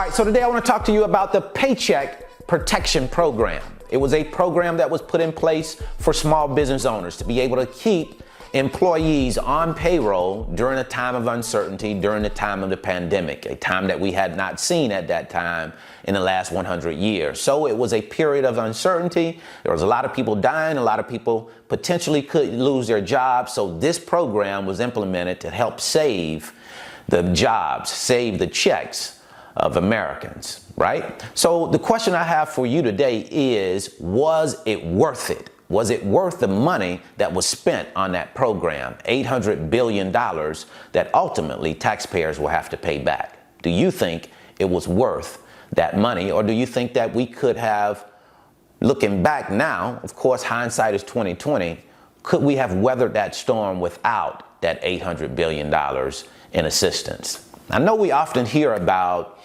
All right, so today I want to talk to you about the Paycheck Protection Program. It was a program that was put in place for small business owners to be able to keep employees on payroll during a time of uncertainty, during the time of the pandemic, a time that we had not seen at that time in the last 100 years. So it was a period of uncertainty. There was a lot of people dying, a lot of people potentially could lose their jobs. So this program was implemented to help save the jobs, save the checks of Americans, right? So the question I have for you today is, was it worth it? Was it worth the money that was spent on that program, $800 billion that ultimately taxpayers will have to pay back? Do you think it was worth that money, or do you think that we could have, looking back now, of course, hindsight is 2020, could we have weathered that storm without that $800 billion in assistance? I know we often hear about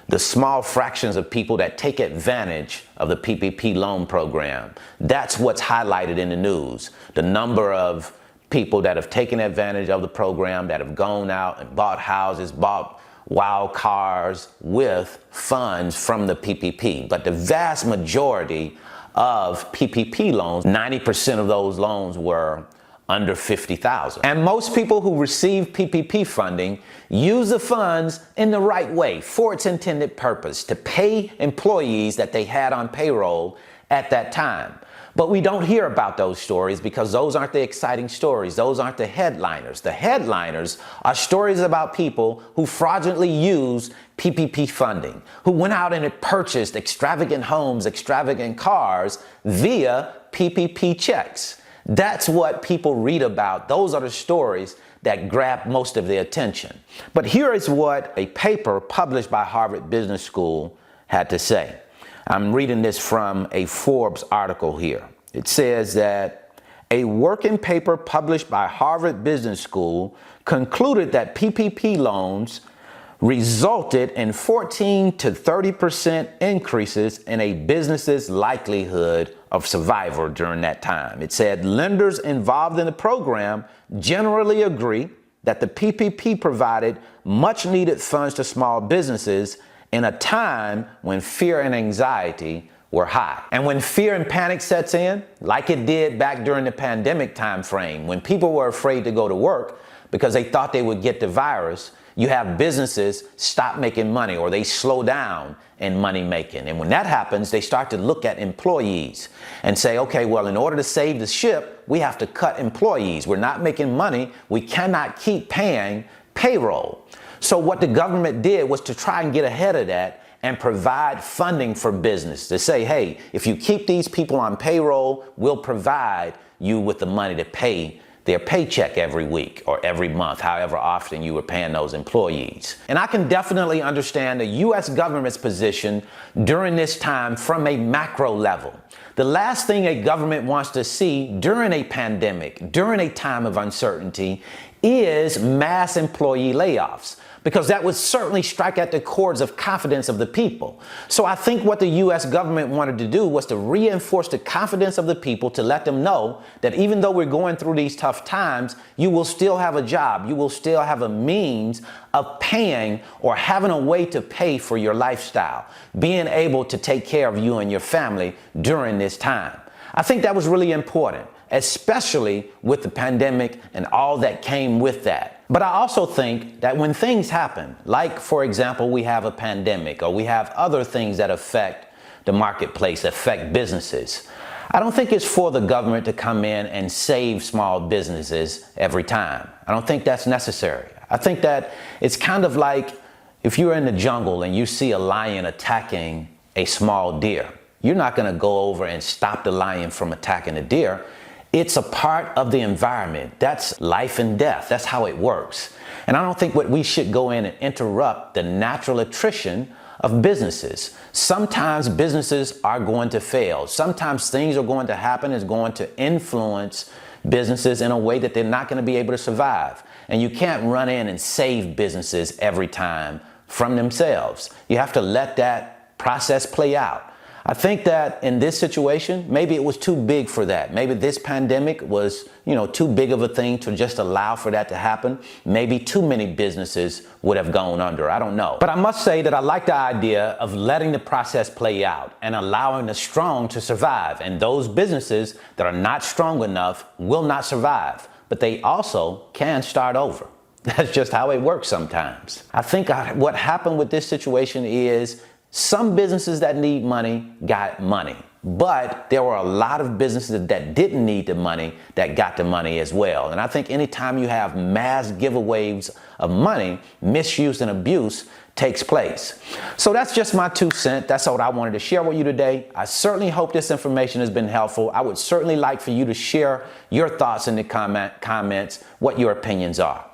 the small fractions of people that take advantage of the PPP loan program. That's what's highlighted in the news. The number of people that have taken advantage of the program, that have gone out and bought houses, bought wild cars with funds from the PPP. But the vast majority of PPP loans, 90% of those loans were under $50,000. And most people who receive PPP funding use the funds in the right way for its intended purpose, to pay employees that they had on payroll at that time. But we don't hear about those stories because those aren't the exciting stories. Those aren't the headliners. The headliners are stories about people who fraudulently used PPP funding, who went out and purchased extravagant homes, extravagant cars via PPP checks. That's what people read about. Those are the stories that grab most of their attention. But here is what a paper published by Harvard Business School had to say. I'm reading this from a Forbes article here. It says that a working paper published by Harvard Business School concluded that PPP loans resulted in 14 to 30% increases in a business's likelihood of survival during that time. It said lenders involved in the program generally agree that the PPP provided much needed funds to small businesses in a time when fear and anxiety were high. And when fear and panic sets in, like it did back during the pandemic time frame, when people were afraid to go to work because they thought they would get the virus, you have businesses stop making money, or they slow down in money making. And when that happens, they start to look at employees and say, okay, well, in order to save the ship, we have to cut employees. We're not making money. We cannot keep paying payroll. So what the government did was to try and get ahead of that and provide funding for business to say, hey, if you keep these people on payroll, we'll provide you with the money to pay their paycheck every week or every month, however often you were paying those employees. And I can definitely understand the U.S. government's position during this time from a macro level. The last thing a government wants to see during a pandemic, during a time of uncertainty, is mass employee layoffs, because that would certainly strike at the chords of confidence of the people. So I think what the U.S. government wanted to do was to reinforce the confidence of the people, to let them know that even though we're going through these tough times, you will still have a job. You will still have a means of paying or having a way to pay for your lifestyle, being able to take care of you and your family during this time. I think that was really important, especially with the pandemic and all that came with that. But I also think that when things happen, like, for example, we have a pandemic, or we have other things that affect the marketplace, affect businesses, I don't think it's for the government to come in and save small businesses every time. I don't think that's necessary. I think that it's kind of like if you're in the jungle and you see a lion attacking a small deer. You're not going to go over and stop the lion from attacking the deer. It's a part of the environment. That's life and death. That's how it works. And I don't think we should go in and interrupt the natural attrition of businesses. Sometimes businesses are going to fail. Sometimes things are going to happen that's going to influence businesses in a way that they're not going to be able to survive. And you can't run in and save businesses every time from themselves. You have to let that process play out. I think that in this situation, maybe it was too big for that. Maybe this pandemic was, too big of a thing to just allow for that to happen. Maybe too many businesses would have gone under. I don't know. But I must say that I like the idea of letting the process play out and allowing the strong to survive. And those businesses that are not strong enough will not survive, but they also can start over. That's just how it works sometimes. I think what happened with this situation is some businesses that need money got money, but there were a lot of businesses that didn't need the money that got the money as well. And I think anytime you have mass giveaways of money, misuse and abuse takes place. So that's just my 2 cents. That's what I wanted to share with you today. I certainly hope this information has been helpful. I would certainly like for you to share your thoughts in the comments, what your opinions are.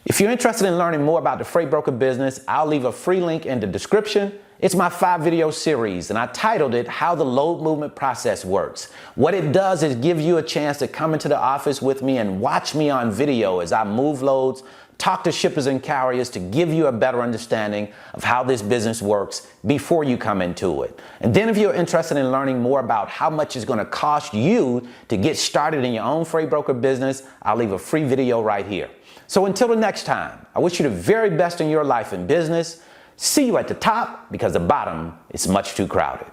If you're interested in learning more about the freight broker business, I'll leave a free link in the description. It's my 5-video series, and I titled it How the Load Movement Process Works. What it does is give you a chance to come into the office with me and watch me on video as I move loads, talk to shippers and carriers to give you a better understanding of how this business works before you come into it. And then if you're interested in learning more about how much it's going to cost you to get started in your own freight broker business, I'll leave a free video right here. So until the next time, I wish you the very best in your life and business. See you at the top, because the bottom is much too crowded.